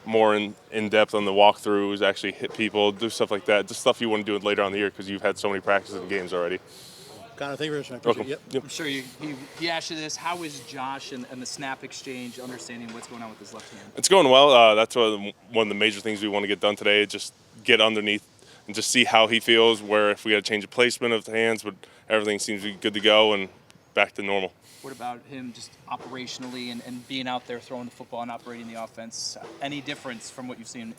more in depth on the walkthroughs, actually hit people, do stuff like that. Just stuff you want to do later on in the year because you've had so many practices and games already. Connor, thank you very much. I appreciate Welcome. it. Yep. I'm sure he asked you this. How is Josh and the snap exchange, understanding what's going on with his left hand? It's going well. That's one of the major things we want to get done today. Just get underneath and just see how he feels. Where if we got to change the placement of the hands, but everything seems to be good to go and back to normal. What about him just operationally and being out there throwing the football and operating the offense? Any difference from what you've seen?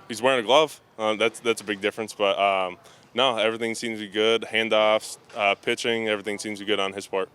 He's wearing a glove. That's a big difference. But no, everything seems to be good. Handoffs, pitching, everything seems to be good on his part.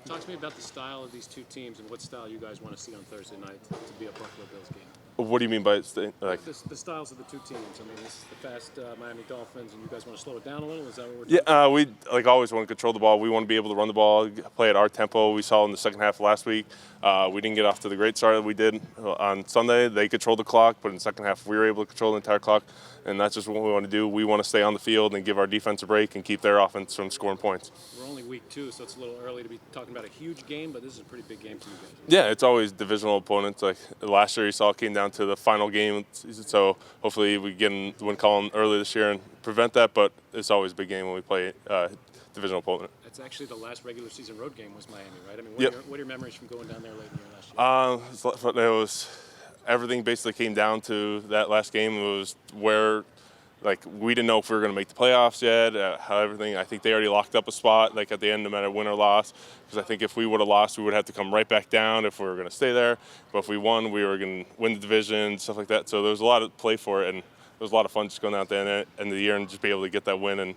Talk to me about the style of these two teams and what style you guys want to see on Thursday night to be a Buffalo Bills game. What do you mean by The styles of the two teams. I mean, this is the fast Miami Dolphins, and you guys want to slow it down a little? Is that what we're doing? Yeah, we like always want to control the ball. We want to be able to run the ball, play at our tempo. We saw in the second half of last week. We didn't get off to the great start that we did on Sunday. They controlled the clock, but in the second half we were able to control the entire clock, and that's just what we want to do. We want to stay on the field and give our defense a break and keep their offense from scoring points. We're only week 2, so it's a little early to be talking about a huge game, but this is a pretty big game for you guys. Yeah, it's always divisional opponents. Like last year, you saw it came down to the final game. So hopefully we get in the win column early this year and prevent that. But it's always a big game when we play divisional opponent. That's actually the last regular season road game was Miami, right? I mean, Yep. What are your memories from going down there late in the year last year? It was everything basically came down to that last game. It was where we didn't know if we were going to make the playoffs yet. How everything, I think they already locked up a spot at the end, no matter win or loss. Because I think if we would have lost, we would have to come right back down if we were going to stay there. But if we won, we were going to win the division, stuff like that. So there was a lot of play for it, and it was a lot of fun just going out there at the end of the year and just be able to get that win and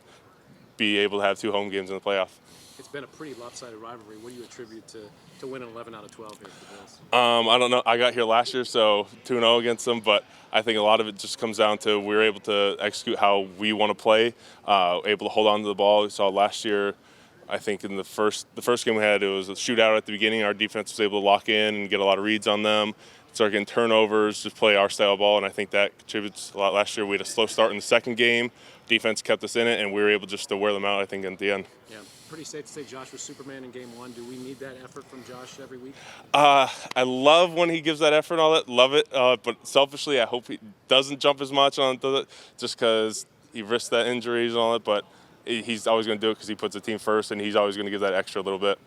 be able to have 2 home games in the playoff. It's been a pretty lopsided rivalry. What do you attribute to winning 11 out of 12 here for the Bills? I don't know. I got here last year, so 2-0 against them, but I think a lot of it just comes down to we were able to execute how we want to play, able to hold on to the ball. We saw last year, I think in the first game we had, it was a shootout at the beginning. Our defense was able to lock in and get a lot of reads on them, start getting turnovers, just play our style of ball, and I think that contributes a lot. Last year we had a slow start in the second game. Defense kept us in it, and we were able just to wear them out, I think, at the end. Yeah, pretty safe to say Josh was Superman in game 1. Do we need that effort from Josh every week? I love when he gives that effort and all that. Love it. But selfishly, I hope he doesn't jump as much on it just because he risks that injuries and all that. But he's always going to do it because he puts the team first, and he's always going to give that extra little bit.